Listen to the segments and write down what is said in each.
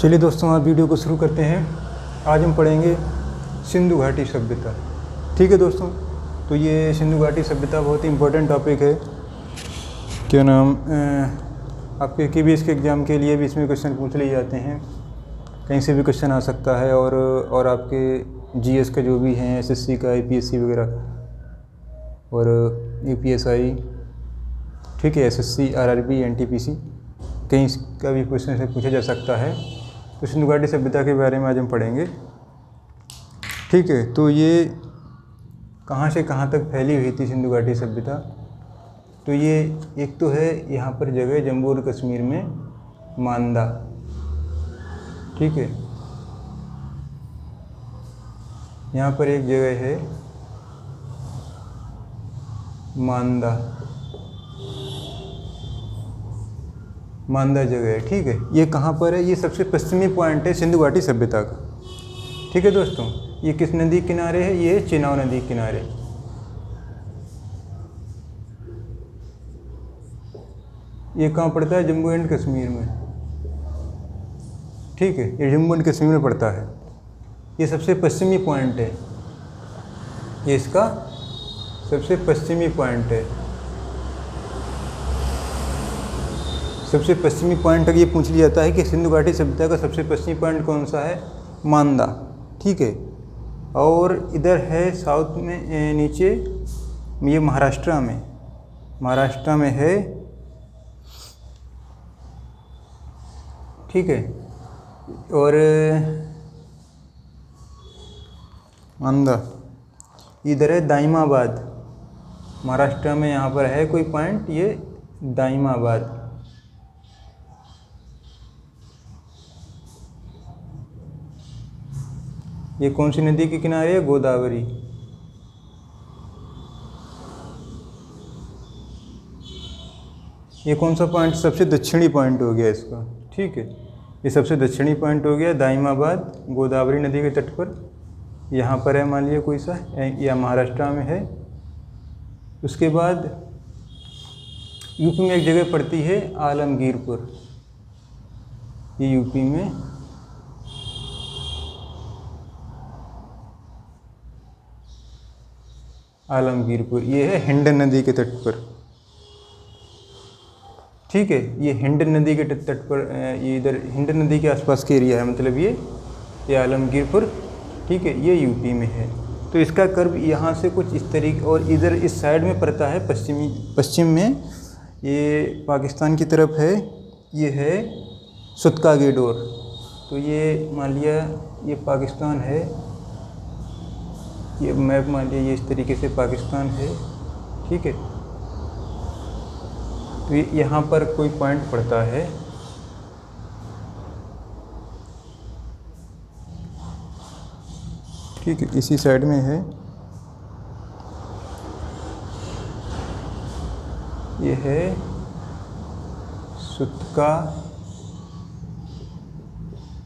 चलिए दोस्तों, आज वीडियो को शुरू करते हैं। आज हम पढ़ेंगे सिंधु घाटी सभ्यता। ठीक है दोस्तों, तो ये सिंधु घाटी सभ्यता बहुत ही इम्पोर्टेंट टॉपिक है। क्या नाम आपके KBS के एग्ज़ाम के लिए भी इसमें क्वेश्चन पूछ लिए जाते हैं, कहीं से भी क्वेश्चन आ सकता है। और आपके GS का जो भी हैं, SSC का, APSC वगैरह और UPSI, ठीक है, SSC, RRB, NTPC, कहीं का भी क्वेश्चन से पूछा जा सकता है। तो सिंधु घाटी सभ्यता के बारे में आज हम पढ़ेंगे। ठीक है, तो ये कहाँ से कहाँ तक फैली हुई थी सिंधु घाटी सभ्यता। तो ये एक तो है यहाँ पर जगह जम्मू और कश्मीर में मांदा, ठीक है, यहाँ पर एक जगह है मांदा जगह है। ठीक है, ये कहाँ पर है? ये सबसे पश्चिमी पॉइंट है सिंधु घाटी सभ्यता का। ठीक है दोस्तों, ये किस नदी किनारे है? ये चेनाब नदी किनारे। ये कहाँ पड़ता है? जम्मू एंड कश्मीर में। ठीक है, ये जम्मू एंड कश्मीर में पड़ता है। ये सबसे पश्चिमी पॉइंट है, ये इसका सबसे पश्चिमी पॉइंट है। सबसे पश्चिमी पॉइंट तक ये पूछ लिया जाता है कि सिंधु घाटी सभ्यता का सबसे पश्चिमी पॉइंट कौन सा है? मांदा। ठीक है, और इधर है साउथ में नीचे, ये महाराष्ट्र में है। ठीक है, और मांदा इधर है दाइमाबाद, महाराष्ट्र में यहाँ पर है कोई पॉइंट, ये दाइमाबाद। ये कौन सी नदी के किनारे है? गोदावरी। ये कौन सा पॉइंट? सबसे दक्षिणी पॉइंट हो गया इसका। ठीक है, ये सबसे दक्षिणी पॉइंट हो गया दाइमाबाद, गोदावरी नदी के तट पर। यहाँ पर है, मान लिया कोई सा, या महाराष्ट्र में है। उसके बाद यूपी में एक जगह पड़ती है आलमगीरपुर। ये यूपी में आलमगीरपुर, ये है हिंडन नदी के तट पर। ठीक है, ये हिंडन नदी के तट पर, ये इधर हिंडन नदी के आसपास के एरिया है, मतलब ये आलमगीरपुर। ठीक है, ये यूपी में है। तो इसका कर्व यहाँ से कुछ इस तरीके, और इधर इस साइड में पड़ता है पश्चिम में, ये पाकिस्तान की तरफ है। ये है सुतका गेडोर। तो ये मान लिया ये पाकिस्तान है, ये मैप मान लिया ये इस tariके से पाकिस्तान है। ठीक है, तो यहाँ पर कोई पॉइंट पड़ता है। ठीक है, इसी साइड में है। ये है सुतका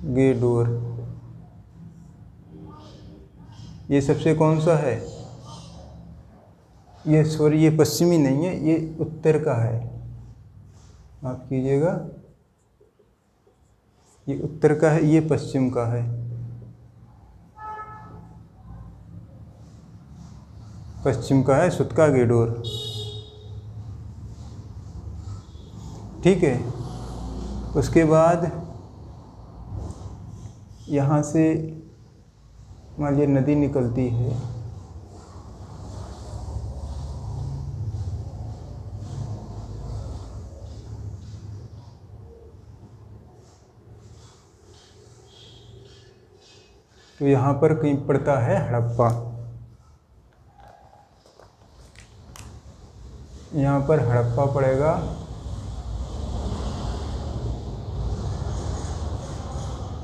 गेडोर। ये सबसे कौन सा है? ये सॉरी, ये पश्चिमी नहीं है, ये उत्तर का है, माफ़ कीजिएगा, ये उत्तर का है, ये पश्चिम का है। पश्चिम का है सुतका गेडोर। ठीक है, उसके बाद यहाँ से मान लीजिए नदी निकलती है, तो यहाँ पर कहीं पड़ता है हड़प्पा। यहाँ पर हड़प्पा पड़ेगा।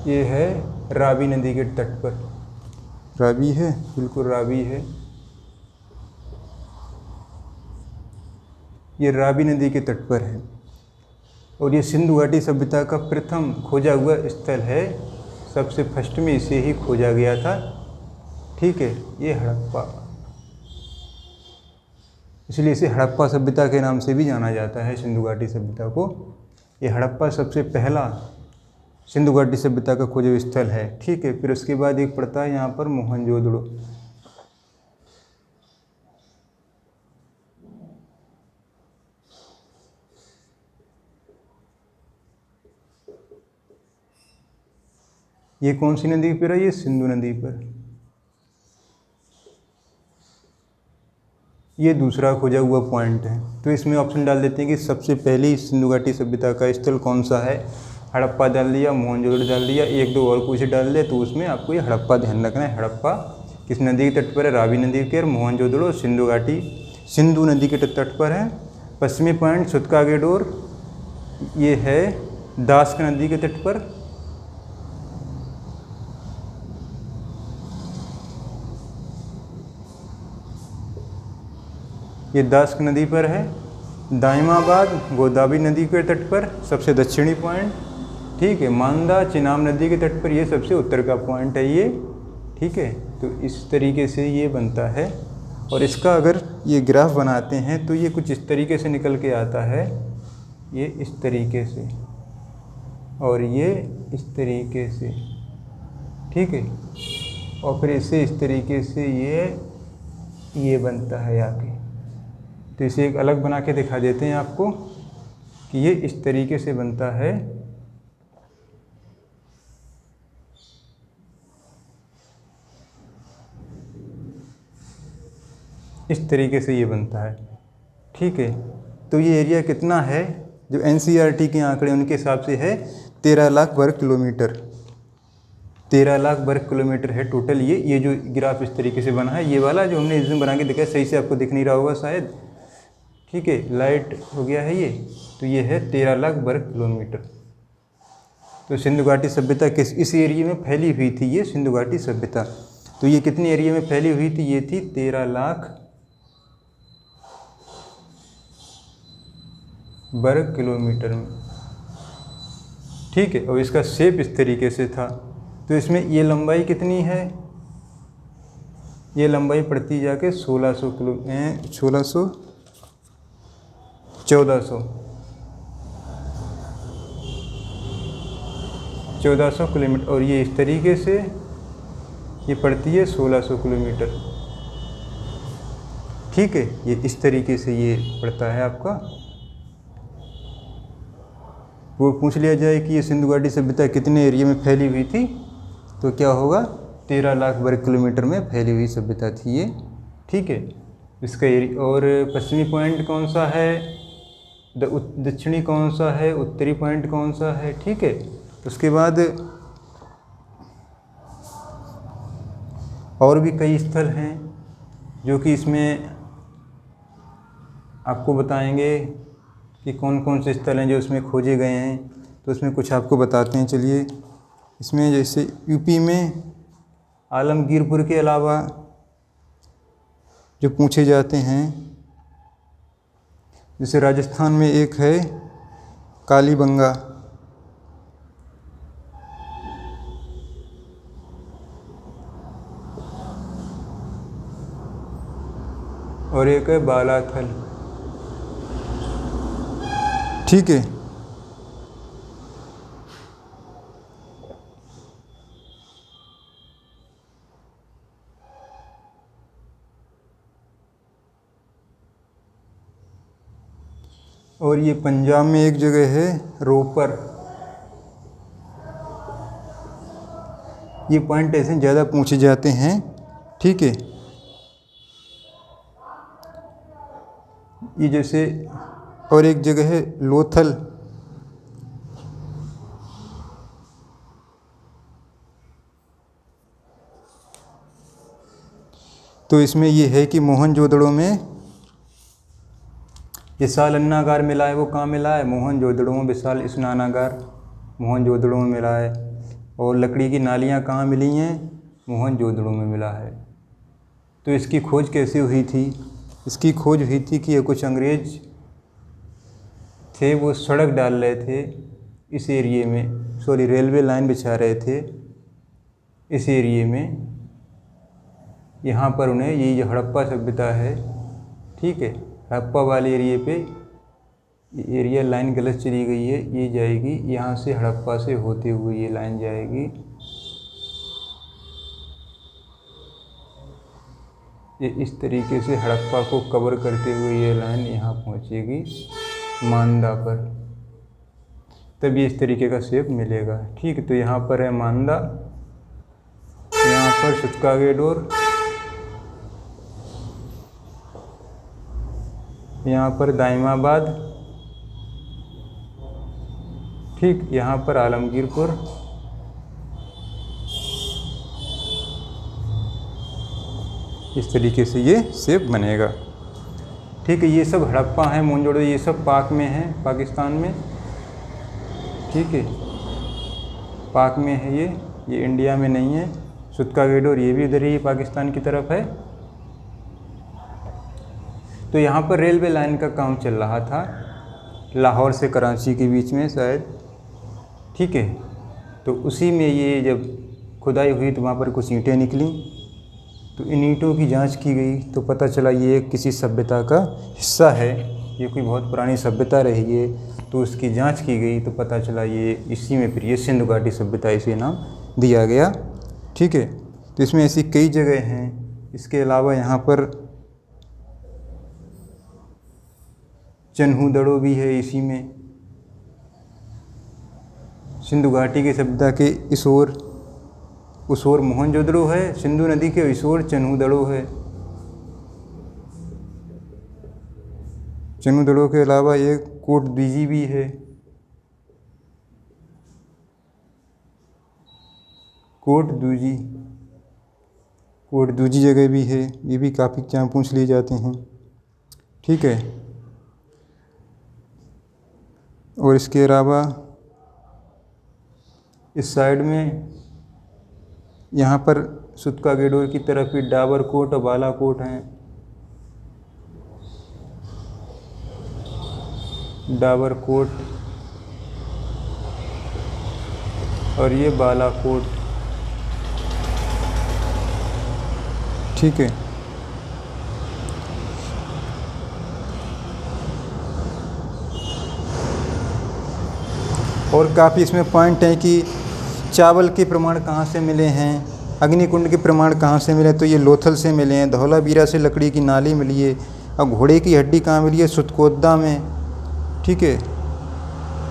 ये है रावी नदी के तट पर। रावी है, बिल्कुल रावी है। ये रावी नदी के तट पर है, और ये सिंधु घाटी सभ्यता का प्रथम खोजा हुआ स्थल है। सबसे फर्स्ट में इसे ही खोजा गया था। ठीक है, ये हड़प्पा, इसलिए इसे हड़प्पा सभ्यता के नाम से भी जाना जाता है, सिंधु घाटी सभ्यता को। ये हड़प्पा सबसे पहला सिंधु घाटी सभ्यता का खोज स्थल है। ठीक है, फिर उसके बाद एक पड़ता है यहाँ पर मोहनजोदड़ो। ये कौन सी नदी पर है? ये सिंधु नदी पर। ये दूसरा खोजा हुआ पॉइंट है। तो इसमें ऑप्शन डाल देते हैं कि सबसे पहली सिंधु घाटी सभ्यता का स्थल कौन सा है। हड़प्पा डाल दिया, मोहनजोदड़ो डाल दिया, एक दो और कुछ डाल दिया, तो उसमें आपको ये हड़प्पा ध्यान रखना है। हड़प्पा किस नदी के तट पर है? रावी नदी के। और मोहनजोदड़ो सिंधु घाटी सिंधु नदी के तट पर है। पश्चिमी पॉइंट सुतकागेडोर, ये है दास्क नदी के तट पर। ये दास्क नदी पर है। दाइमाबाद गोदावरी नदी के तट पर सबसे दक्षिणी पॉइंट। ठीक है, मांदा चिनाब नदी के तट पर, ये सबसे उत्तर का पॉइंट है ये। ठीक है, तो इस तरीके से ये बनता है। और इसका अगर ये ग्राफ बनाते हैं तो ये कुछ इस तरीके से निकल के आता है, ये इस तरीके से और ये इस तरीके से। ठीक है, और फिर इसे इस तरीके से ये बनता है आगे। तो इसे एक अलग बना के दिखा देते हैं आपको कि ये इस तरीके से बनता है। इस तरीके से ये बनता है। ठीक है, तो ये एरिया कितना है? जो NCERT के आंकड़े उनके हिसाब से है 13 लाख वर्ग किलोमीटर। 13 लाख वर्ग किलोमीटर है टोटल। ये जो ग्राफ इस तरीके से बना है, ये वाला जो हमने इसमें बना के देखा है, सही से आपको दिख नहीं रहा होगा शायद। ठीक है, लाइट हो गया है ये। तो ये है 13 लाख वर्ग किलोमीटर। तो सिंधु घाटी सभ्यता किस इस एरिया में फैली हुई थी? ये सिंधु घाटी सभ्यता। तो ये कितने एरिया में फैली हुई थी? ये थी 13 लाख वर्ग किलोमीटर में। ठीक है, और इसका शेप इस तरीके से था। तो इसमें ये लंबाई कितनी है? ये लंबाई पड़ती जाके 1600 किलो 1400 किलोमीटर। और ये इस तरीके से ये पड़ती है 1600 किलोमीटर। ठीक है, ये इस तरीके से ये पड़ता है आपका। वो पूछ लिया जाए कि ये सिंधु घाटी सभ्यता कितने एरिया में फैली हुई थी, तो क्या होगा? 13 लाख वर्ग किलोमीटर में फैली हुई सभ्यता थी ये। ठीक है, इसका एरिया। और पश्चिमी पॉइंट कौन सा है? दक्षिणी कौन सा है? उत्तरी पॉइंट कौन सा है? ठीक है, उसके बाद और भी कई स्थल हैं जो कि इसमें आपको बताएंगे कि कौन कौन से स्थल हैं जो इसमें खोजे गए हैं। तो उसमें कुछ आपको बताते हैं, चलिए। इसमें जैसे यूपी में आलमगीरपुर के अलावा जो पूछे जाते हैं, जैसे राजस्थान में एक है कालीबंगा, और एक है बालाथल। ठीक है, और ये पंजाब में एक जगह है रोपर। ये पॉइंट ऐसे ज़्यादा पूछे जाते हैं। ठीक है, ये जैसे, और एक जगह है लोथल। तो इसमें ये है कि मोहनजोदड़ो में विशाल अन्नागार मिला है। वो कहाँ मिला है? मोहनजोदड़ो में विशाल स्नानागार मोहनजोदड़ो में मिला है। और लकड़ी की नालियाँ कहाँ मिली हैं? मोहनजोदड़ो में मिला है। तो इसकी खोज कैसे हुई थी? इसकी खोज हुई थी कि ये कुछ अंग्रेज थे, वो सड़क डाल रहे थे इस एरिए में, सॉरी रेलवे लाइन बिछा रहे थे इस एरिए में। यहाँ पर उन्हें ये जो हड़प्पा सभ्यता है, ठीक है, हड़प्पा वाले एरिए पे एरिया लाइन गलत चली गई है, ये जाएगी यहाँ से हड़प्पा से होते हुए ये लाइन जाएगी, ये इस तरीके से हड़प्पा को कवर करते हुए ये लाइन यहाँ पहुँचेगी मांदा पर, तब ये इस तरीके का शेप मिलेगा। ठीक है, तो यहाँ पर है मांदा, यहाँ पर सुत्कागेडोर, यहाँ पर दाइमाबाद, ठीक, यहाँ पर आलमगीरपुर, इस तरीके से ये शेप बनेगा। ठीक है, ये सब हड़प्पा है, मोहनजोदड़ो, ये सब पाक में है, पाकिस्तान में। ठीक है, पाक में है ये इंडिया में नहीं है। सुत्कागेडोर ये भी उधर ही पाकिस्तान की तरफ है। तो यहाँ पर रेलवे लाइन का काम चल रहा था, लाहौर से कराची के बीच में शायद। ठीक है, तो उसी में ये जब खुदाई हुई तो वहाँ पर कुछ ईंटें निकली, तो इन ईंटों की जांच की गई तो पता चला ये किसी सभ्यता का हिस्सा है, ये कोई बहुत पुरानी सभ्यता रही है। तो उसकी जांच की गई तो पता चला ये इसी में फिर ये सिंधु घाटी सभ्यता इसे नाम दिया गया। ठीक है, तो इसमें ऐसी कई जगह हैं। इसके अलावा यहाँ पर चन्हू-दड़ो भी है इसी में, सिंधु घाटी की सभ्यता के इस ओर, उस ओर मोहनजोदड़ो है, सिंधु नदी के इस ओर चन्हू-दड़ो है। चन्हू-दड़ो के अलावा एक कोटद्वीजी भी है, कोटद्वीजी, कोटद्वीजी जगह भी है, ये भी काफ़ी जहाँ पूछ लिए जाते हैं। ठीक है, और इसके अलावा इस साइड में यहाँ पर सुत्कागेडोर की तरफ भी डाबरकोट और बालाकोट हैं। डाबरकोट और ये बालाकोट। ठीक है, और काफ़ी इसमें पॉइंट है कि चावल के प्रमाण कहाँ से मिले हैं, अग्निकुंड के प्रमाण कहाँ से मिले, तो ये लोथल से मिले हैं, धौलावीरा से लकड़ी की नाली मिली है, और घोड़े की हड्डी कहाँ मिली है, सुतकोदा में। ठीक है,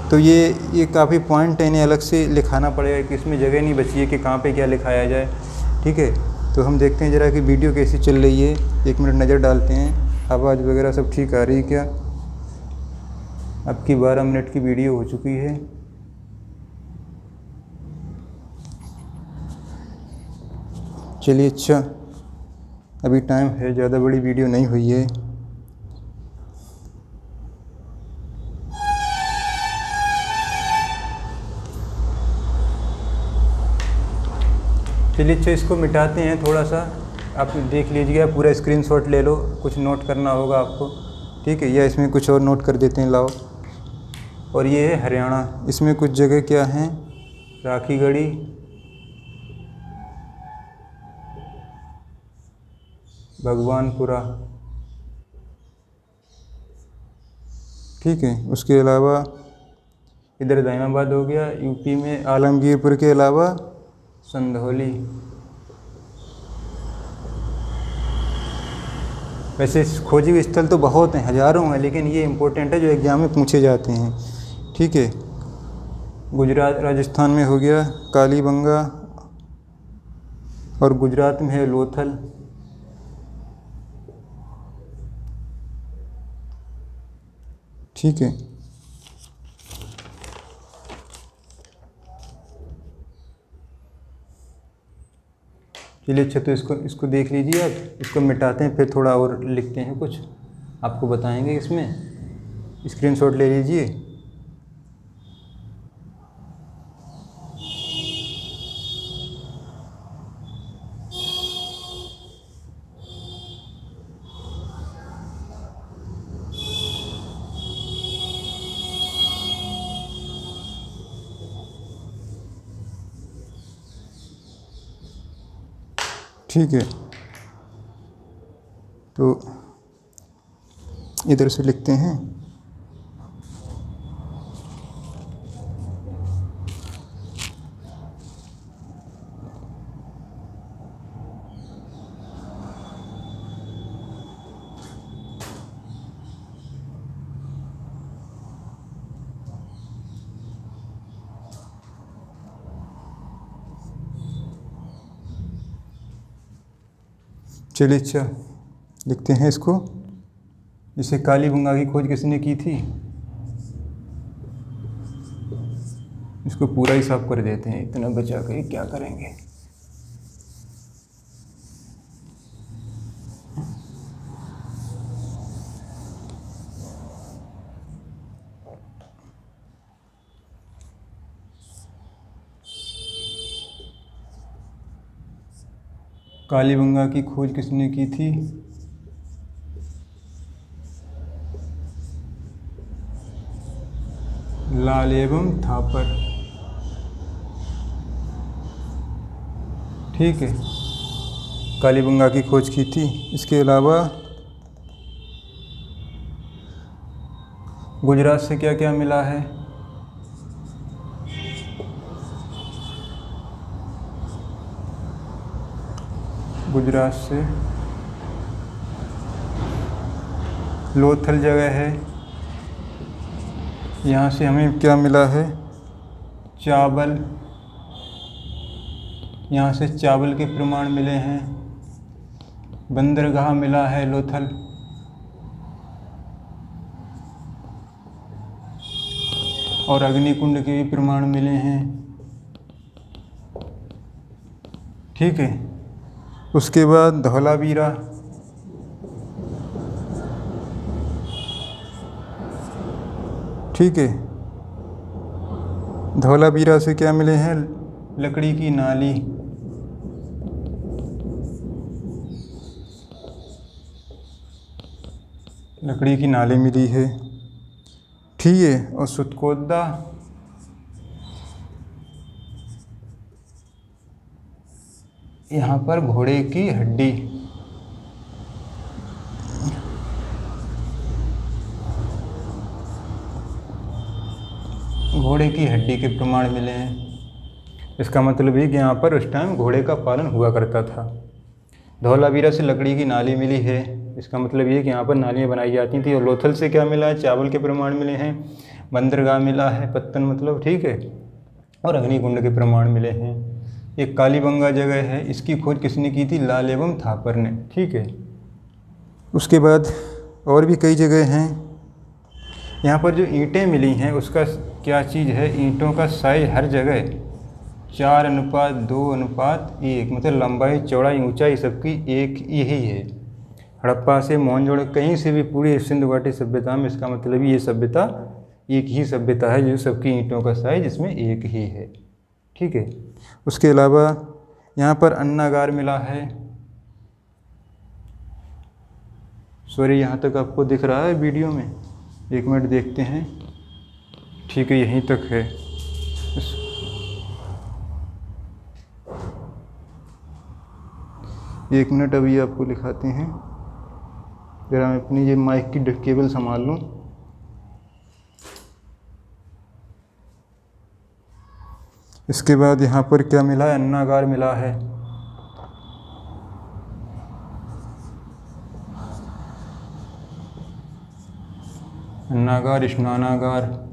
तो ये काफ़ी पॉइंट है, इन्हें अलग से लिखाना पड़ेगा कि इसमें जगह नहीं बची है कि कहाँ पे क्या लिखाया जाए। ठीक है, तो हम देखते हैं ज़रा कि वीडियो कैसी चल रही है, 1 मिनट नज़र डालते हैं, आवाज़ वगैरह सब ठीक आ रही है क्या। अब की 12 मिनट की वीडियो हो चुकी है। चलिए, अच्छा, अभी टाइम है, ज़्यादा बड़ी वीडियो नहीं हुई है। चलिए, अच्छा, इसको मिटाते हैं थोड़ा सा, आप देख लीजिएगा, पूरा स्क्रीनशॉट ले लो, कुछ नोट करना होगा आपको। ठीक है, या इसमें कुछ और नोट कर देते हैं, लाओ। और ये है हरियाणा, इसमें कुछ जगह क्या हैं, राखीगढ़ी, भगवानपुरा। ठीक है, उसके अलावा इधर दाइमाबाद हो गया, यूपी में आलमगीरपुर के अलावा संधौली। वैसे खोजी हुए स्थल तो बहुत हैं, हज़ारों हैं, लेकिन ये इम्पोर्टेंट है जो एग्ज़ाम में पूछे जाते हैं। ठीक है, गुजरात राजस्थान में हो गया कालीबंगा, और गुजरात में है लोथल। ठीक है, चलिए, अच्छा, तो इसको देख लीजिए आप, इसको मिटाते हैं, फिर थोड़ा और लिखते हैं, कुछ आपको बताएंगे इसमें। स्क्रीनशॉट ले लीजिए। ठीक है, तो इधर से लिखते हैं। चलिए अच्छा लिखते हैं इसको। जैसे कालीबंगा की खोज किसने की थी, इसको पूरा ही साफ कर देते हैं, इतना बचा के क्या करेंगे। कालीबंगा की खोज किसने की थी, लाल एवं थापर। ठीक है, कालीबंगा की खोज की थी। इसके अलावा गुजरात से क्या क्या मिला है, गुजरात से लोथल जगह है, यहाँ से हमें क्या मिला है, चावल, यहाँ से चावल के प्रमाण मिले हैं। बंदरगाह मिला है लोथल, और अग्निकुंड के भी प्रमाण मिले हैं। ठीक है, उसके बाद धौलावीरा, ठीक है, धौलावीरा से क्या मिले हैं, लकड़ी की नाली, लकड़ी की नाली मिली है। ठीक है, और सुतकोदा, यहाँ पर घोड़े की हड्डी, घोड़े की हड्डी के प्रमाण मिले हैं। इसका मतलब ये कि यहाँ पर उस टाइम घोड़े का पालन हुआ करता था। धौलावीरा से लकड़ी की नाली मिली है, इसका मतलब ये कि यहाँ पर नालियाँ बनाई जाती थी। और लोथल से क्या मिला है, चावल के प्रमाण मिले हैं। बंदरगाह मिला है, पत्तन मतलब, ठीक है, और अग्निकुंड के प्रमाण मिले हैं। एक कालीबंगा जगह है, इसकी खोज किसने की थी, लाल एवं थापर ने। ठीक है, उसके बाद और भी कई जगह हैं। यहाँ पर जो ईंटें मिली हैं उसका क्या चीज़ है, ईंटों का साइज हर जगह 4:2:1, मतलब लंबाई चौड़ाई ऊंचाई सबकी एक यही है। हड़प्पा से मोहनजोदड़ो, कहीं से भी पूरी सिंधु घाटी सभ्यता में, इसका मतलब ये सभ्यता एक ही सभ्यता है जो सबकी ईंटों का साइज इसमें एक ही है। ठीक है, उसके अलावा यहाँ पर अन्नागार मिला है। सॉरी, यहाँ तक आपको दिख रहा है वीडियो में, एक मिनट देखते हैं। ठीक है, यहीं तक है। एक मिनट अभी आपको दिखाते हैं, जरा मैं अपनी ये माइक की केबल संभाल लूँ। इसके बाद यहाँ पर क्या मिला है, अन्नागार मिला है। अन्नागार, स्नानागार,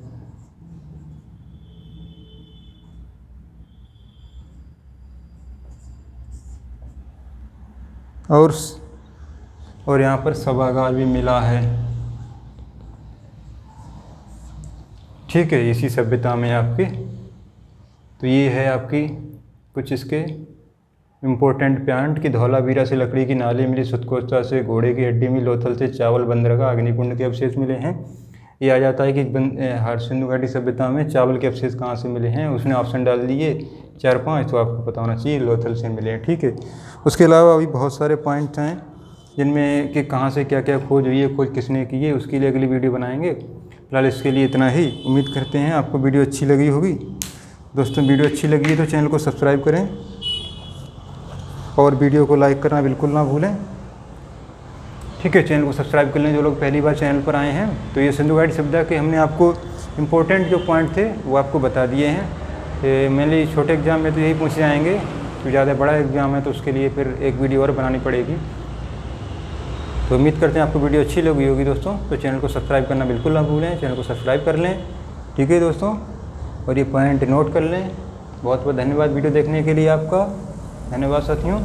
और यहाँ पर सभागार भी मिला है। ठीक है, इसी सभ्यता में आपके, तो ये है आपकी कुछ इसके इम्पोर्टेंट पॉइंट कि धौलावीरा से लकड़ी की नाली मिली, सुतकोदा से घोड़े की हड्डी मिली, लोथल से चावल, बंदरगाह, अग्निकुंड के अवशेष मिले हैं। ये आ जाता है कि हर सिंधु घाटी सभ्यता में चावल के अवशेष कहाँ से मिले हैं, उसने ऑप्शन डाल दिए 4-5, तो आपको पता होना चाहिए लोथल से मिले हैं। ठीक है, उसके अलावा अभी बहुत सारे पॉइंट हैं जिनमें कि कहाँ से क्या क्या खोज हुई है, खोज किसने की है, उसके लिए अगली वीडियो बनाएंगे। फिलहाल इसके लिए इतना ही। उम्मीद करते हैं आपको वीडियो अच्छी लगी होगी। दोस्तों, वीडियो अच्छी लगी है तो चैनल को सब्सक्राइब करें और वीडियो को लाइक करना बिल्कुल ना भूलें। ठीक है, चैनल को सब्सक्राइब कर लें जो लोग पहली बार चैनल पर आए हैं। तो ये सिंधु घाटी सभ्यता के हमने आपको इम्पोर्टेंट जो पॉइंट थे वो आपको बता दिए हैं। मेनली छोटे एग्ज़ाम में तो यही पूछे जाएंगे, तो ज़्यादा बड़ा एग्ज़ाम है तो उसके लिए फिर एक वीडियो और बनानी पड़ेगी। तो उम्मीद करते हैं आपको वीडियो अच्छी लगी होगी दोस्तों। तो चैनल को सब्सक्राइब करना बिल्कुल ना भूलें, चैनल को सब्सक्राइब कर लें। ठीक है दोस्तों, और ये पॉइंट नोट कर लें। बहुत बहुत धन्यवाद वीडियो देखने के लिए आपका। धन्यवाद साथियों।